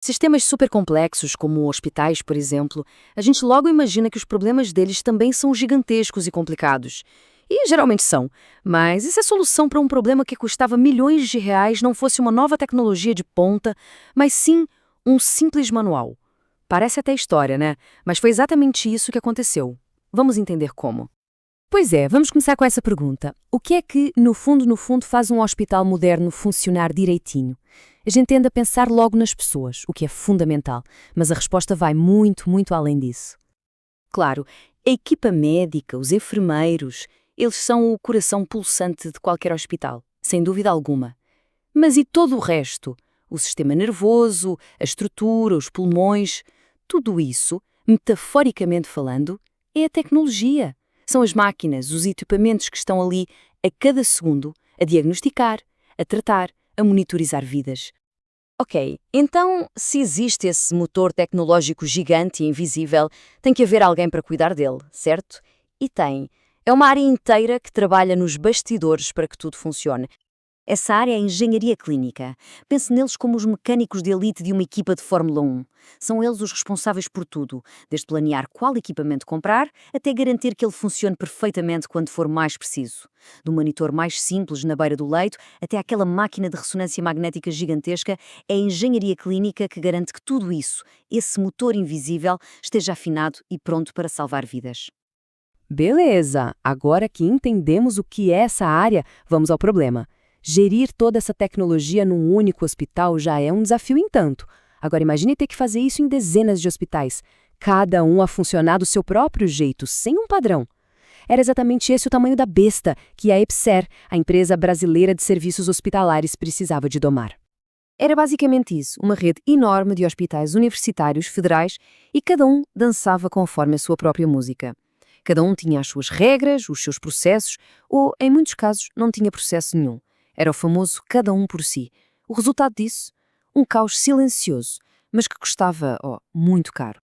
Sistemas supercomplexos, como hospitais, por exemplo, a gente logo imagina que os problemas deles também são gigantescos e complicados. E geralmente são. Mas e se a solução para um problema que custava milhões de reais não fosse uma nova tecnologia de ponta, mas sim um simples manual? Parece até história, né? Mas foi exatamente isso que aconteceu. Vamos entender como. Pois é, vamos começar com essa pergunta. O que é que, no fundo, faz um hospital moderno funcionar direitinho? A gente tende a pensar logo nas pessoas, o que é fundamental, mas a resposta vai muito além disso. Claro, a equipa médica, os enfermeiros, eles são o coração pulsante de qualquer hospital, sem dúvida alguma. Mas e todo o resto? O sistema nervoso, a estrutura, os pulmões, tudo isso, metaforicamente falando, é a tecnologia. São as máquinas, os equipamentos que estão ali a cada segundo a diagnosticar, a tratar, a monitorizar vidas. Ok, então, se existe esse motor tecnológico gigante e invisível, tem que haver alguém para cuidar dele, certo? E tem. É uma área inteira que trabalha nos bastidores para que tudo funcione. Essa área é a engenharia clínica. Pense neles como os mecânicos de elite de uma equipa de Fórmula 1. São eles os responsáveis por tudo, desde planear qual equipamento comprar até garantir que ele funcione perfeitamente quando for mais preciso. Do monitor mais simples na beira do leito até aquela máquina de ressonância magnética gigantesca, é a engenharia clínica que garante que tudo isso, esse motor invisível, esteja afinado e pronto para salvar vidas. Beleza! Agora que entendemos o que é essa área, vamos ao problema. Gerir toda essa tecnologia num único hospital já é um desafio em tanto. Agora imagine ter que fazer isso em dezenas de hospitais, cada um a funcionar do seu próprio jeito, sem um padrão. Era exatamente esse o tamanho da besta que a EPSER, a empresa brasileira de serviços hospitalares, precisava de domar. Era basicamente isso, uma rede enorme de hospitais universitários federais e cada um dançava conforme a sua própria música. Cada um tinha as suas regras, os seus processos, ou, em muitos casos, não tinha processo nenhum. Era o famoso cada um por si. O resultado disso? Um caos silencioso, mas que custava, muito caro.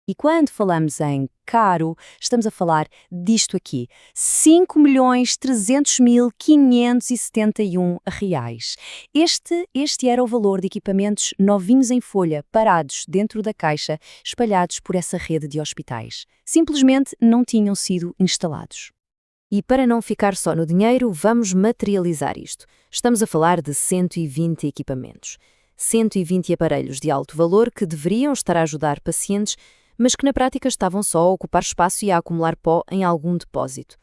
E quando falamos em caro, estamos a falar disto aqui, 5.300.571 reais. Este era o valor de equipamentos novinhos em folha, parados dentro da caixa, espalhados por essa rede de hospitais. Simplesmente não tinham sido instalados. E para não ficar só no dinheiro, vamos materializar isto. Estamos a falar de 120 equipamentos. 120 aparelhos de alto valor que deveriam estar a ajudar pacientes, mas que na prática estavam só a ocupar espaço e a acumular pó em algum depósito.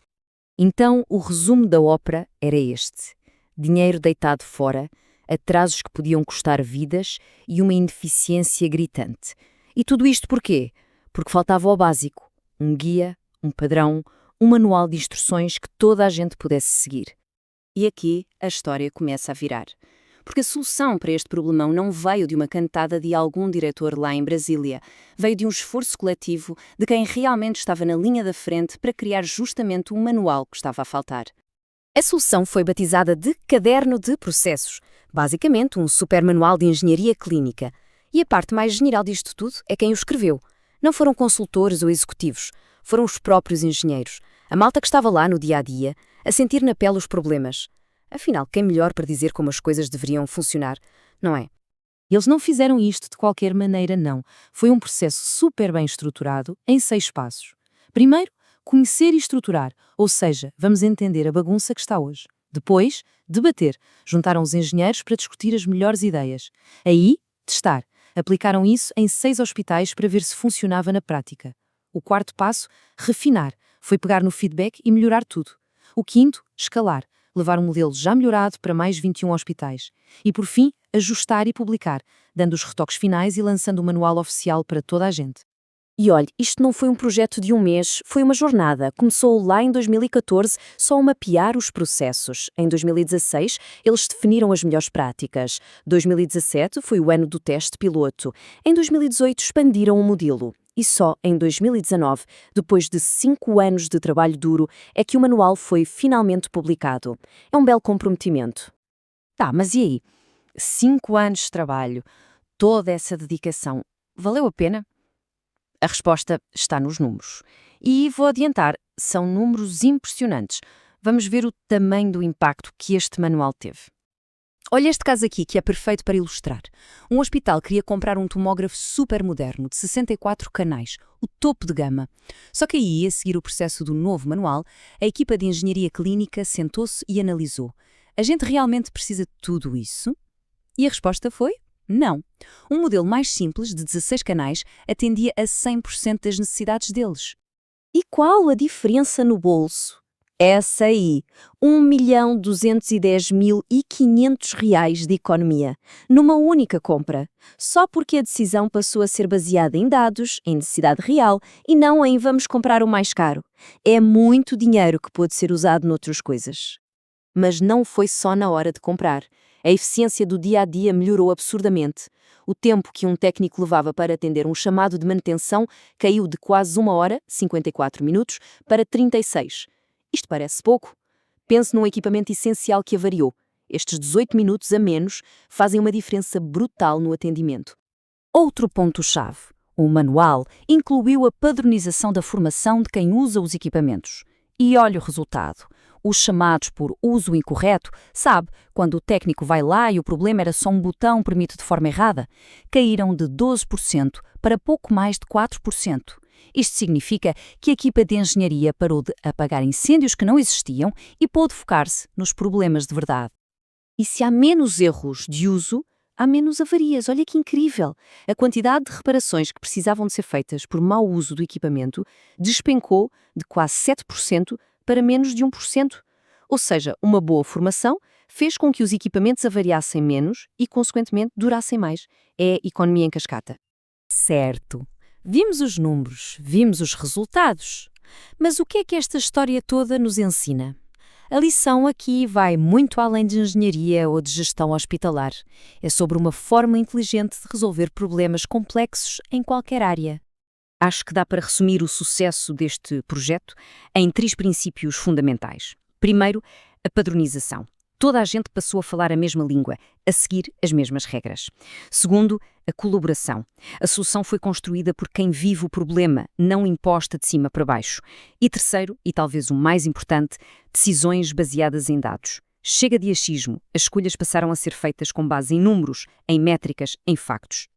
Então, o resumo da ópera era este: dinheiro deitado fora, atrasos que podiam custar vidas e uma ineficiência gritante. E tudo isto por quê? Porque faltava o básico: um guia, um padrão, um manual de instruções que toda a gente pudesse seguir. E aqui a história começa a virar. Porque a solução para este problemão não veio de uma cantada de algum diretor lá em Brasília, veio de um esforço coletivo de quem realmente estava na linha da frente para criar justamente o manual que estava a faltar. A solução foi batizada de Caderno de Processos, basicamente um super manual de engenharia clínica. E a parte mais genial disto tudo é quem o escreveu. Não foram consultores ou executivos, foram os próprios engenheiros, a malta que estava lá no dia-a-dia, a sentir na pele os problemas. Afinal, quem melhor para dizer como as coisas deveriam funcionar, não é? Eles não fizeram isto de qualquer maneira, não. Foi um processo super bem estruturado, em 6 passos. Primeiro, conhecer e estruturar, ou seja, vamos entender a bagunça que está hoje. Depois, debater. Juntaram os engenheiros para discutir as melhores ideias. Aí, testar. Aplicaram isso em 6 hospitais para ver se funcionava na prática. O quarto passo, refinar. Foi pegar no feedback e melhorar tudo. O quinto, escalar. Levar um modelo já melhorado para mais 21 hospitais. E, por fim, ajustar e publicar, dando os retoques finais e lançando o manual oficial para toda a gente. E olhe, isto não foi um projeto de um mês, foi uma jornada. Começou lá em 2014 só a mapear os processos. Em 2016, eles definiram as melhores práticas. 2017 foi o ano do teste piloto. Em 2018, expandiram o modelo. E só em 2019, depois de 5 anos de trabalho duro, é que o manual foi finalmente publicado. É um belo comprometimento. Tá, mas e aí? 5 anos de trabalho, toda essa dedicação, valeu a pena? A resposta está nos números. E vou adiantar, são números impressionantes. Vamos ver o tamanho do impacto que este manual teve. Olha este caso aqui, que é perfeito para ilustrar. Um hospital queria comprar um tomógrafo super moderno, de 64 canais, o topo de gama. Só que aí, a seguir o processo do novo manual, a equipa de engenharia clínica sentou-se e analisou. A gente realmente precisa de tudo isso? E a resposta foi: não. Um modelo mais simples, de 16 canais, atendia a 100% das necessidades deles. E qual a diferença no bolso? Essa aí, 1.210.500 reais de economia, numa única compra, só porque a decisão passou a ser baseada em dados, em necessidade real, e não em vamos comprar o mais caro. É muito dinheiro que pode ser usado noutras coisas. Mas não foi só na hora de comprar. A eficiência do dia-a-dia melhorou absurdamente. O tempo que um técnico levava para atender um chamado de manutenção caiu de quase 1 hora, 54 minutos, para 36. Isto parece pouco? Pense num equipamento essencial que avariou. Estes 18 minutos a menos fazem uma diferença brutal no atendimento. Outro ponto-chave. O manual incluiu a padronização da formação de quem usa os equipamentos. E olha o resultado. Os chamados por uso incorreto, sabe, quando o técnico vai lá e o problema era só um botão permitido de forma errada, caíram de 12% para pouco mais de 4%. Isto significa que a equipa de engenharia parou de apagar incêndios que não existiam e pôde focar-se nos problemas de verdade. E se há menos erros de uso, há menos avarias. Olha que incrível! A quantidade de reparações que precisavam de ser feitas por mau uso do equipamento despencou de quase 7% para menos de 1%. Ou seja, uma boa formação fez com que os equipamentos avariassem menos e, consequentemente, durassem mais. É economia em cascata. Certo. Vimos os números, vimos os resultados. Mas o que é que esta história toda nos ensina? A lição aqui vai muito além de engenharia ou de gestão hospitalar. É sobre uma forma inteligente de resolver problemas complexos em qualquer área. Acho que dá para resumir o sucesso deste projeto em 3 princípios fundamentais. Primeiro, a padronização. Toda a gente passou a falar a mesma língua, a seguir as mesmas regras. Segundo, a colaboração. A solução foi construída por quem vive o problema, não imposta de cima para baixo. E terceiro, e talvez o mais importante, decisões baseadas em dados. Chega de achismo, as escolhas passaram a ser feitas com base em números, em métricas, em factos.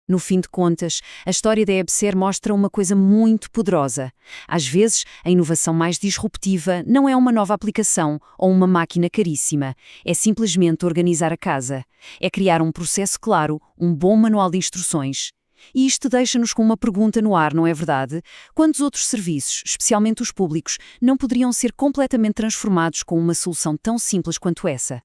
No fim de contas, a história da EBSER mostra uma coisa muito poderosa. Às vezes, a inovação mais disruptiva não é uma nova aplicação ou uma máquina caríssima. É simplesmente organizar a casa. É criar um processo claro, um bom manual de instruções. E isto deixa-nos com uma pergunta no ar, não é verdade? Quantos outros serviços, especialmente os públicos, não poderiam ser completamente transformados com uma solução tão simples quanto essa?